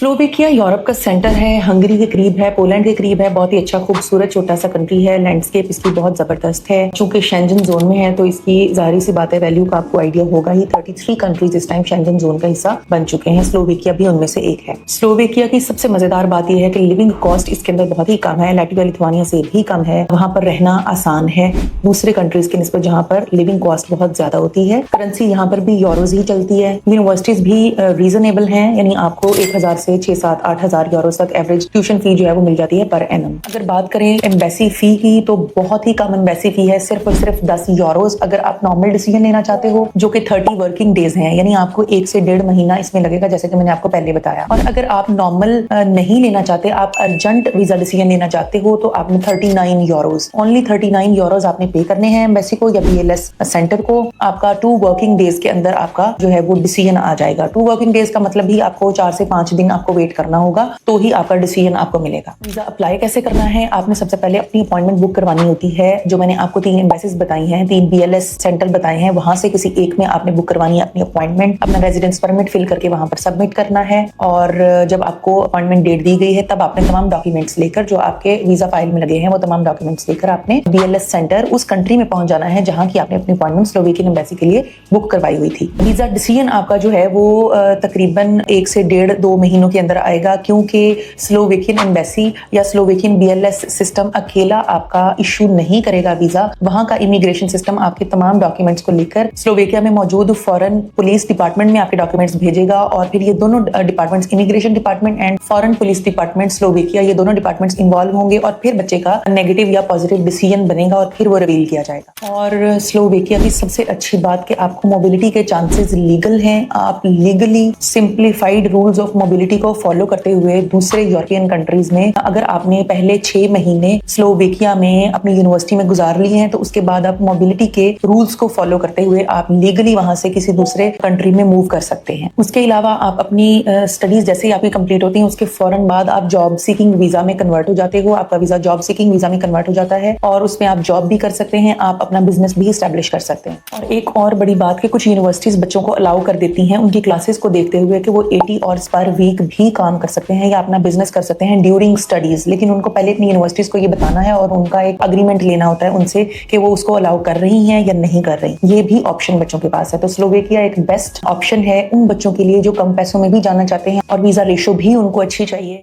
Slovakia Europe का centre है, Hungary के करीब है, पोलैंड के करीब है। बहुत ही अच्छा खूबसूरत छोटा सा कंट्री है। लैंडस्केप इसकी बहुत जबरदस्त है। चूंकि शेंजन जोन में है तो इसकी जाहिर सी बात है वैल्यू का आपको आइडिया होगा ही। 33 कंट्रीज इस टाइम शेंजन जोन का हिस्सा बन चुके हैं। स्लोवेकिया भी उनमें से एक है। स्लोवेकिया की सबसे मजेदार बात यह है कि लिविंग कॉस्ट इसके अंदर बहुत ही कम है, लाटविया लिथुआनिया से भी कम है। वहां पर रहना आसान है दूसरे कंट्रीज के निस्बत जहां पर लिविंग कॉस्ट बहुत ज्यादा होती है। करेंसी यहाँ पर भी यूरोज ही चलती है। यूनिवर्सिटीज भी रीजनेबल हैं, यानी आपको 1000 से 6-7-8,000 यूरो तक एवरेज ट्यूशन फी जो है वो मिल जाती है पर एनम। अगर बात करें एम्बेसी फी की तो बहुत ही कम एम्बेसी फी है, सिर्फ और सिर्फ 10 यूरोज। अगर आप नॉर्मल डिसीजन लेना चाहते हो जो कि 30 वर्किंग डेज हैं, यानी आपको 1 से 1.5 महीना इसमें लगेगा, जैसे कि मैंने आपको पहले बताया। और अगर आप नॉर्मल नहीं लेना चाहते, आप अर्जेंट वीजा डिसीजन लेना चाहते हो तो आपने 39 यूरोज, ओनली 39 यूरोज आपने पे करने हैं एम्बेसी को या BLS सेंटर को। आपका 2 वर्किंग डेज के अंदर आपका जो है वो डिसीजन आ जाएगा। 2 वर्किंग डेज का मतलब भी आपको 4 से 5 दिन आपको वेट करना होगा तो ही आपका डिसीजन आपको मिलेगा। वीजा अप्लाई कैसे करना है? आपने सबसे पहले अपनी अपॉइंटमेंट बुक करवानी होती है। जो मैंने आपको 3 एम्बेसीज बताई हैं, 3 BLS सेंटर बताए हैं, वहां से किसी एक में आपने बुक करवानी है अपनी अपॉइंटमेंट। अपना रेजिडेंस परमिट फिल करके वहां पर सबमिट करना है और जब आपको अपॉइंटमेंट डेट दी गई है तब आपने तमाम डॉक्यूमेंट्स लेकर, जो आपके वीजा फाइल में लगे हैं वो तमाम डॉक्यूमेंट्स लेकर आपने BLS सेंटर उस कंट्री में पहुंच जाना है जहां की आपने अपनी अपॉइंटमेंट स्लोवेकियन एम्बेसी के लिए बुक करवाई हुई थी। वीजा डिसीजन आपका जो है वो तकरीबन 1 से 1.5-2 महीनों के अंदर आएगा, क्योंकि स्लोवेकियन एम्बेसी या स्लोवेकियन BLS सिस्टम अकेला आपका इशू नहीं करेगा वीजा। वहां का इमिग्रेशन सिस्टम आपके तमाम डॉक्यूमेंट्स को लेकर स्लोवेकिया में मौजूद फॉरेन पुलिस डिपार्टमेंट में आपके डॉक्यूमेंट्स भेजेगा और फिर ये दोनों departments, immigration department and foreign police department Slovakia, ये दोनों डिपार्टमेंट्स इन्वॉल्व होंगे और फिर बच्चे का नेगेटिव या पॉजिटिव डिसीजन बनेगा और फिर वो रिवील किया जाएगा। और स्लोवेकिया की सबसे अच्छी बात कि आपको मोबिलिटी के चांसेस लीगल हैं। आप legally simplified rules of mobility को फॉलो करते हुए दूसरे यूरोपियन कंट्रीज में, अगर आपने पहले 6 महीने स्लोवेकिया में अपनी यूनिवर्सिटी में गुजार लिए हैं तो उसके बाद आप मोबिलिटी के रूल्स को फॉलो करते हुए आप लीगली वहां से किसी दूसरे कंट्री में मूव कर सकते हैं। उसके अलावा आप अपनी स्टडीज जैसे ही आपकी कंप्लीट होती हैं उसके फौरन बाद आप जॉब सीकिंग वीजा में कन्वर्ट हो जाते हो। आपका वीजा जॉब सीकिंग वीजा में कन्वर्ट हो जाता है और उसमें आप जॉब भी कर सकते हैं, आप अपना बिजनेस भी एस्टैब्लिश कर सकते हैं। और एक और बड़ी बात कि कुछ यूनिवर्सिटीज बच्चों को अलाउ कर देती हैं उनकी क्लासेस को देखते हुए कि वो 80 आवर्स पर वीक भी काम कर सकते हैं या अपना बिजनेस कर सकते हैं ड्यूरिंग स्टडीज। लेकिन उनको पहले अपनी यूनिवर्सिटीज को ये बताना है और उनका एक अग्रीमेंट लेना होता है उनसे कि वो उसको अलाउ कर रही हैं या नहीं कर रही। ये भी ऑप्शन बच्चों के पास है। तो स्लोवेकिया एक बेस्ट ऑप्शन है उन बच्चों के लिए जो कम पैसों में भी जाना चाहते हैं और वीजा रेशो भी उनको अच्छी चाहिए।